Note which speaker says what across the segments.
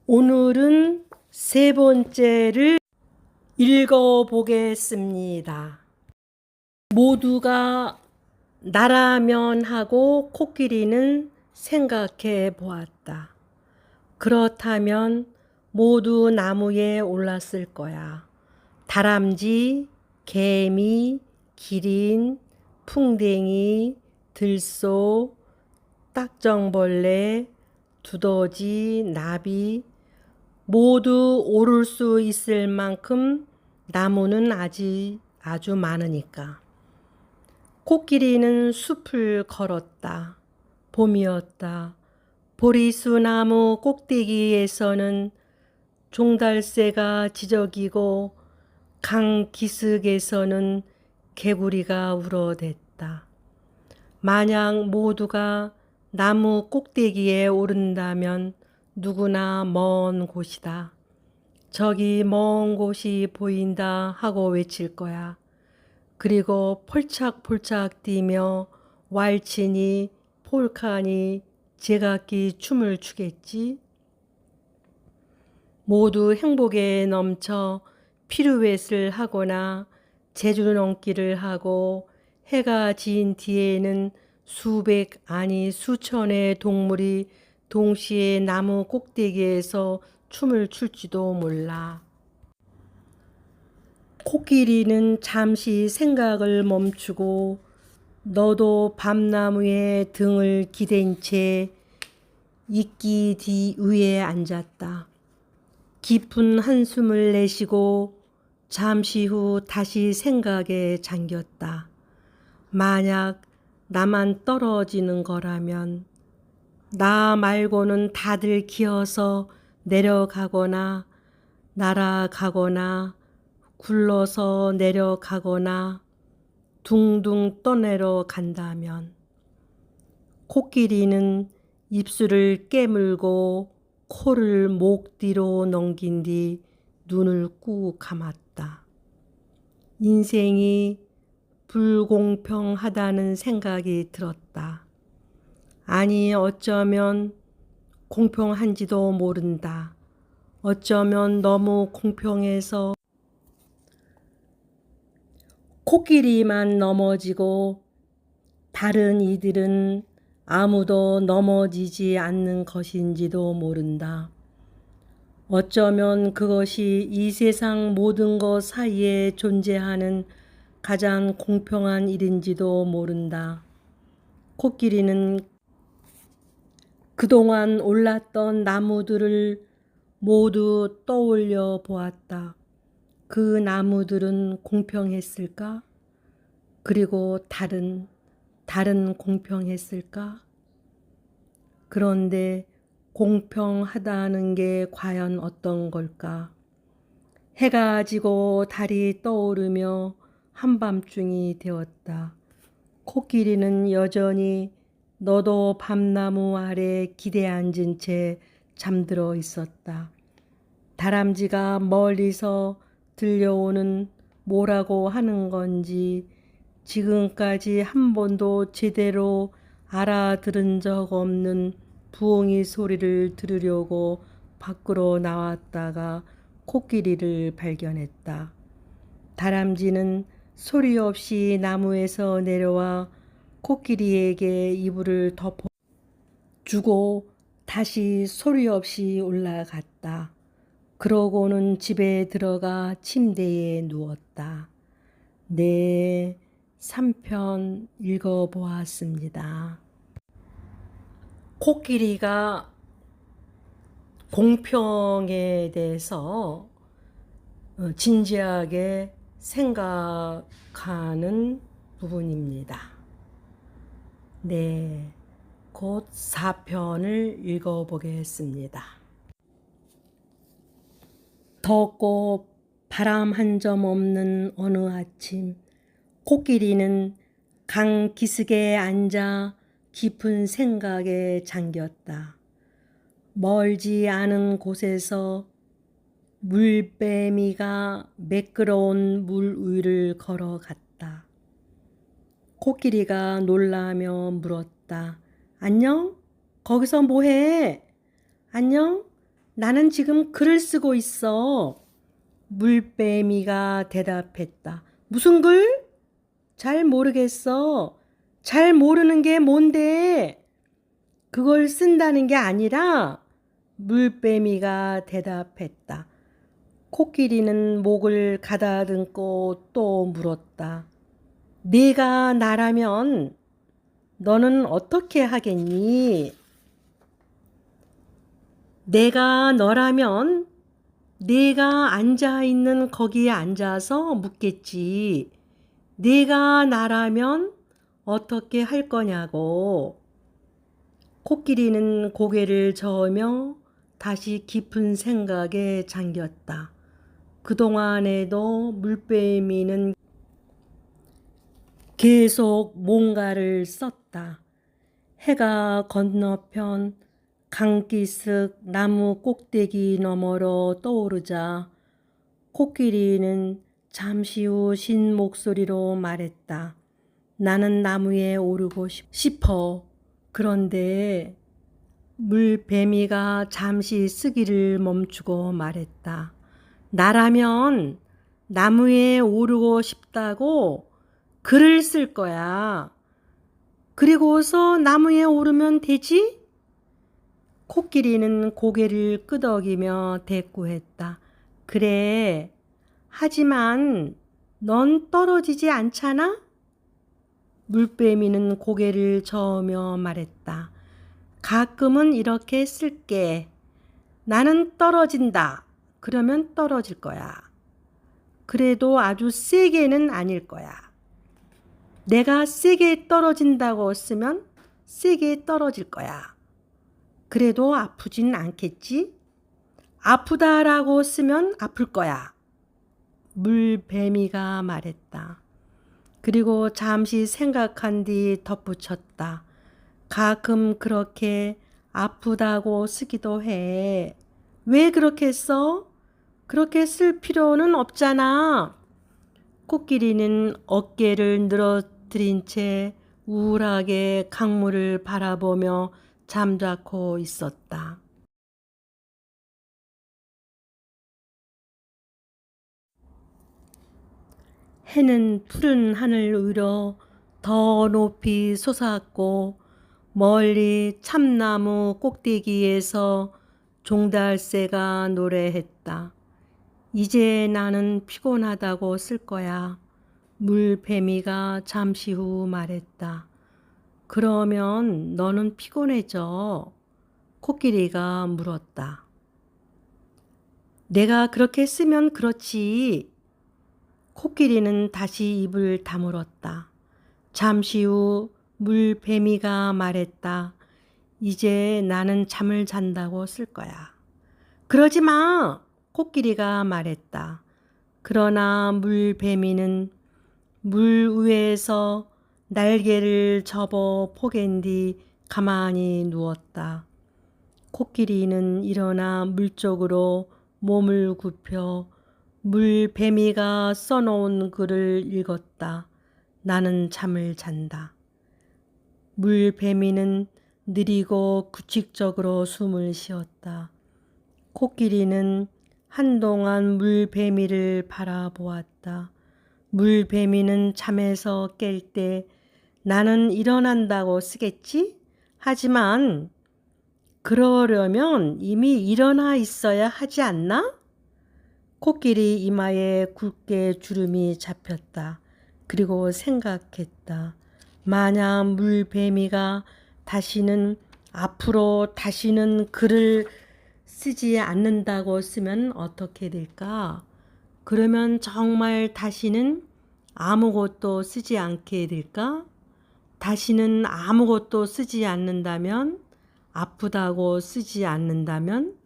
Speaker 1: 오늘은 세 번째를 읽어보겠습니다. 모두가 나라면 하고 코끼리는 생각해 보았다. 그렇다면 모두 나무에 올랐을 거야. 다람쥐, 개미, 기린, 풍뎅이, 들소, 딱정벌레, 두더지, 나비 모두 오를 수 있을 만큼 나무는 아주 많으니까. 코끼리는 숲을 걸었다. 봄이었다. 보리수 나무 꼭대기에서는 종달새가 지저귀고 강 기슭에서는 개구리가 울어댔다. 만약 모두가 나무 꼭대기에 오른다면 누구나 먼 곳이다. 저기 먼 곳이 보인다 하고 외칠 거야. 그리고 폴짝폴짝 뛰며 왈츠니, 폴카니, 제각기 춤을 추겠지. 모두 행복에 넘쳐 피루엣을 하거나 제주넘기를 하고 해가 진 뒤에는 수백 아니 수천의 동물이 동시에 나무 꼭대기에서 춤을 출지도 몰라. 코끼리는 잠시 생각을 멈추고 너도 밤나무에 등을 기댄 채 이끼 뒤 위에 앉았다. 깊은 한숨을 내쉬고 잠시 후 다시 생각에 잠겼다. 만약 나만 떨어지는 거라면 나 말고는 다들 기어서 내려가거나 날아가거나 굴러서 내려가거나 둥둥 떠내려 간다면. 코끼리는 입술을 깨물고 코를 목 뒤로 넘긴 뒤 눈을 꾹 감았다. 인생이 불공평하다는 생각이 들었다. 아니, 어쩌면 공평한지도 모른다. 어쩌면 너무 공평해서 코끼리만 넘어지고 다른 이들은 아무도 넘어지지 않는 것인지도 모른다. 어쩌면 그것이 이 세상 모든 것 사이에 존재하는 가장 공평한 일인지도 모른다. 코끼리는 그동안 올랐던 나무들을 모두 떠올려 보았다. 그 나무들은 공평했을까? 그리고 다른 공평했을까? 그런데 공평하다는 게 과연 어떤 걸까? 해가 지고 달이 떠오르며 한밤중이 되었다. 코끼리는 여전히 너도 밤나무 아래 기대 앉은 채 잠들어 있었다. 다람쥐가 멀리서 들려오는 뭐라고 하는 건지 지금까지 한 번도 제대로 알아들은 적 없는 부엉이 소리를 들으려고 밖으로 나왔다가 코끼리를 발견했다. 다람쥐는 소리 없이 나무에서 내려와 코끼리에게 이불을 덮어주고 다시 소리 없이 올라갔다. 그러고는 집에 들어가 침대에 누웠다. 네, 3편 읽어보았습니다. 코끼리가 공평에 대해서 진지하게 생각하는 부분입니다. 네, 곧 4편을 읽어보겠습니다. 덥고 바람 한 점 없는 어느 아침, 코끼리는 강 기슭에 앉아 깊은 생각에 잠겼다. 멀지 않은 곳에서 물뱀이가 매끄러운 물 위를 걸어갔다. 코끼리가 놀라며 물었다. 안녕? 거기서 뭐해? 안녕? 나는 지금 글을 쓰고 있어. 물빼미가 대답했다. 무슨 글? 잘 모르겠어. 잘 모르는 게 뭔데? 그걸 쓴다는 게 아니라 물빼미가 대답했다. 코끼리는 목을 가다듬고 또 물었다. 네가 나라면 너는 어떻게 하겠니? 내가 너라면 네가 앉아 있는 거기에 앉아서 묻겠지. 네가 나라면 어떻게 할 거냐고. 코끼리는 고개를 저으며 다시 깊은 생각에 잠겼다. 그동안에도 물빼미는 계속 뭔가를 썼다. 해가 건너편 강기슭 나무 꼭대기 너머로 떠오르자 코끼리는 잠시 후 쉰 목소리로 말했다. 나는 나무에 오르고 싶어. 그런데 물뱀이가 잠시 쓰기를 멈추고 말했다. 나라면 나무에 오르고 싶다고 글을 쓸 거야. 그리고서 나무에 오르면 되지? 코끼리는 고개를 끄덕이며 대꾸했다. 그래. 하지만 넌 떨어지지 않잖아? 물빼미는 고개를 저으며 말했다. 가끔은 이렇게 쓸게. 나는 떨어진다. 그러면 떨어질 거야. 그래도 아주 세게는 아닐 거야. 내가 세게 떨어진다고 쓰면 세게 떨어질 거야. 그래도 아프진 않겠지? 아프다라고 쓰면 아플 거야. 물뱀이가 말했다. 그리고 잠시 생각한 뒤 덧붙였다. 가끔 그렇게 아프다고 쓰기도 해. 왜 그렇게 써? 그렇게 쓸 필요는 없잖아. 코끼리는 어깨를 늘어뜨린 채 우울하게 강물을 바라보며 잠자코 있었다. 해는 푸른 하늘 위로 더 높이 솟았고 멀리 참나무 꼭대기에서 종달새가 노래했다. 이제 나는 피곤하다고 쓸 거야. 물뱀이가 잠시 후 말했다. 그러면 너는 피곤해져. 코끼리가 물었다. 내가 그렇게 쓰면 그렇지. 코끼리는 다시 입을 다물었다. 잠시 후 물뱀이가 말했다. 이제 나는 잠을 잔다고 쓸 거야. 그러지 마! 코끼리가 말했다. 그러나 물뱀이는 물 위에서 날개를 접어 포갠 뒤 가만히 누웠다. 코끼리는 일어나 물 쪽으로 몸을 굽혀 물뱀이가 써놓은 글을 읽었다. 나는 잠을 잔다. 물뱀이는 느리고 규칙적으로 숨을 쉬었다. 코끼리는 한동안 물뱀이를 바라보았다. 물뱀이는 잠에서 깰 때 나는 일어난다고 쓰겠지? 하지만 그러려면 이미 일어나 있어야 하지 않나? 코끼리 이마에 굵게 주름이 잡혔다. 그리고 생각했다. 만약 물뱀이가 앞으로 다시는 글을 쓰지 않는다고 쓰면 어떻게 될까? 그러면 정말 다시는 아무것도 쓰지 않게 될까? 다시는 아무것도 쓰지 않는다면, 아프다고 쓰지 않는다면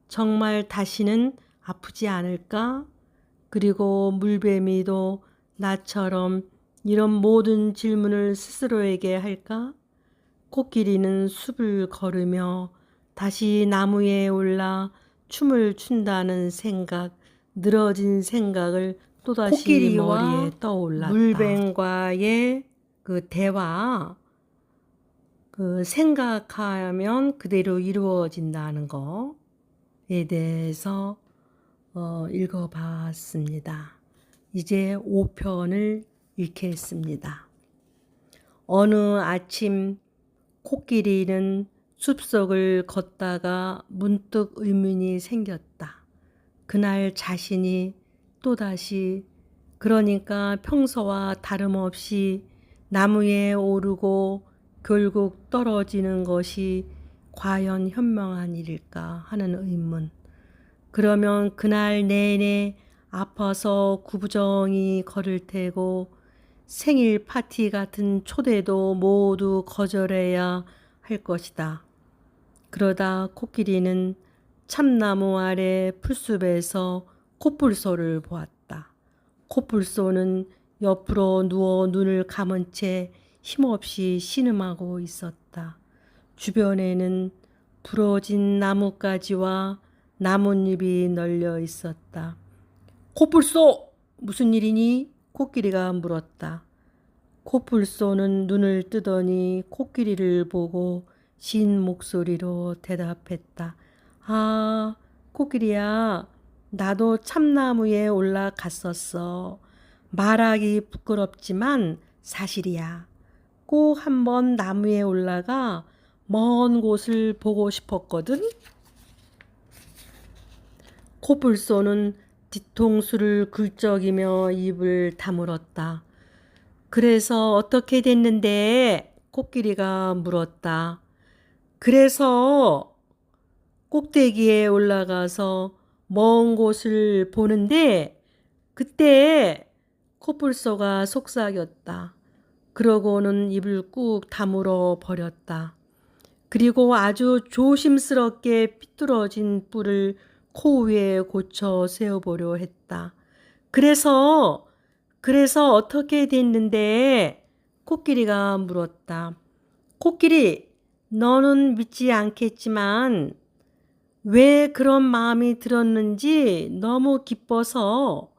Speaker 1: 정말 다시는 아프지 않을까? 그리고 물뱀이도 나처럼 이런 모든 질문을 스스로에게 할까? 코끼리는 숲을 걸으며 다시 나무에 올라 춤을 춘다는 생각, 늘어진 생각을 또다시 머리에 떠올랐다. 물뱀과의 그 대화, 그 생각하면 그대로 이루어진다는 거. 대해서 읽어봤습니다. 이제 5편을 읽겠습니다. 어느 아침 코끼리는 숲속을 걷다가 문득 의문이 생겼다. 그날 자신이 또다시 그러니까 평소와 다름없이 나무에 오르고 결국 떨어지는 것이 과연 현명한 일일까 하는 의문. 그러면 그날 내내 아파서 구부정히 걸을 테고 생일 파티 같은 초대도 모두 거절해야 할 것이다. 그러다 코끼리는 참나무 아래 풀숲에서 코뿔소를 보았다. 코뿔소는 옆으로 누워 눈을 감은 채 힘없이 신음하고 있었다. 주변에는 부러진 나뭇가지와 나뭇잎이 널려 있었다. 코뿔소! 무슨 일이니? 코끼리가 물었다. 코뿔소는 눈을 뜨더니 코끼리를 보고 신 목소리로 대답했다. 아, 코끼리야, 나도 참나무에 올라갔었어. 말하기 부끄럽지만 사실이야. 꼭 한번 나무에 올라가 먼 곳을 보고 싶었거든. 코뿔소는 뒤통수를 긁적이며 입을 다물었다. 그래서 어떻게 됐는데? 코끼리가 물었다. 그래서 꼭대기에 올라가서 먼 곳을 보는데 그때 코뿔소가 속삭였다. 그러고는 입을 꾹 다물어 버렸다. 그리고 아주 조심스럽게 삐뚤어진 뿔을 코 위에 고쳐 세워보려 했다. 그래서 어떻게 됐는데? 코끼리가 물었다. 코끼리, 너는 믿지 않겠지만 왜 그런 마음이 들었는지 너무 기뻐서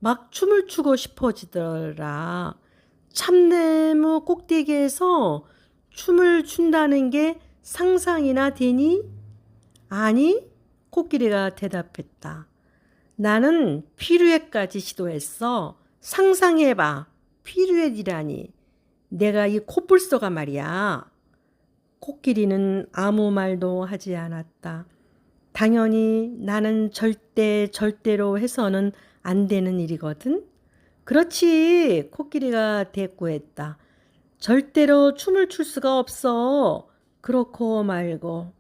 Speaker 1: 막 춤을 추고 싶어지더라. 참나무 꼭대기에서 춤을 춘다는 게 상상이나 되니? 아니, 코끼리가 대답했다. 나는 피루엣까지 시도했어. 상상해봐. 피루엣이라니. 내가 이 코뿔소가 말이야. 코끼리는 아무 말도 하지 않았다. 당연히 나는 절대로 해서는 안 되는 일이거든. 그렇지, 코끼리가 대꾸했다. 절대로 춤을 출 수가 없어. 그렇고 말고.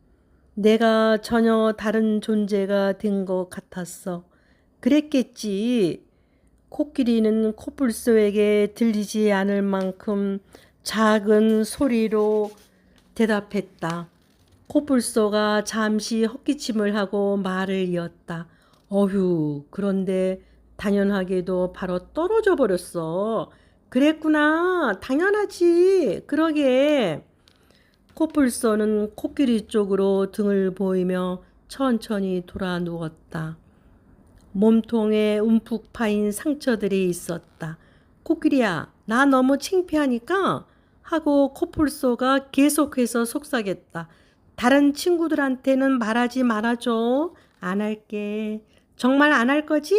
Speaker 1: 내가 전혀 다른 존재가 된 것 같았어. 그랬겠지. 코끼리는 코뿔소에게 들리지 않을 만큼 작은 소리로 대답했다. 코뿔소가 잠시 헛기침을 하고 말을 이었다. 어휴, 그런데 당연하게도 바로 떨어져 버렸어. 그랬구나. 당연하지. 그러게. 코뿔소는 코끼리 쪽으로 등을 보이며 천천히 돌아 누웠다. 몸통에 움푹 파인 상처들이 있었다. 코끼리야, 나 너무 창피하니까 하고 코뿔소가 계속해서 속삭였다. 다른 친구들한테는 말하지 말아줘. 안 할게. 정말 안 할 거지?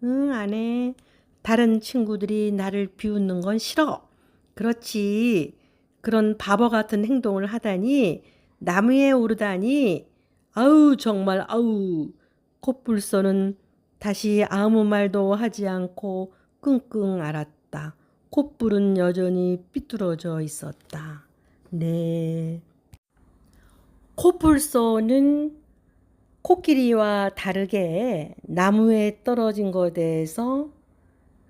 Speaker 1: 응, 안 해. 다른 친구들이 나를 비웃는 건 싫어. 그렇지. 그런 바보 같은 행동을 하다니, 나무에 오르다니, 아우, 정말, 아우. 코뿔소는 다시 아무 말도 하지 않고 끙끙 앓았다. 콧불은 여전히 삐뚤어져 있었다. 네. 코뿔소는 코끼리와 다르게 나무에 떨어진 것에 대해서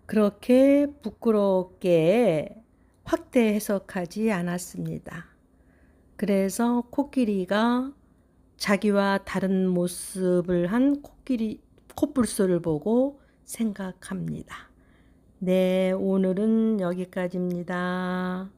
Speaker 1: 그렇게 부끄럽게 확대 해석하지 않았습니다. 그래서 코끼리가 자기와 다른 모습을 한 코뿔소를 보고 생각합니다. 네, 오늘은 여기까지입니다.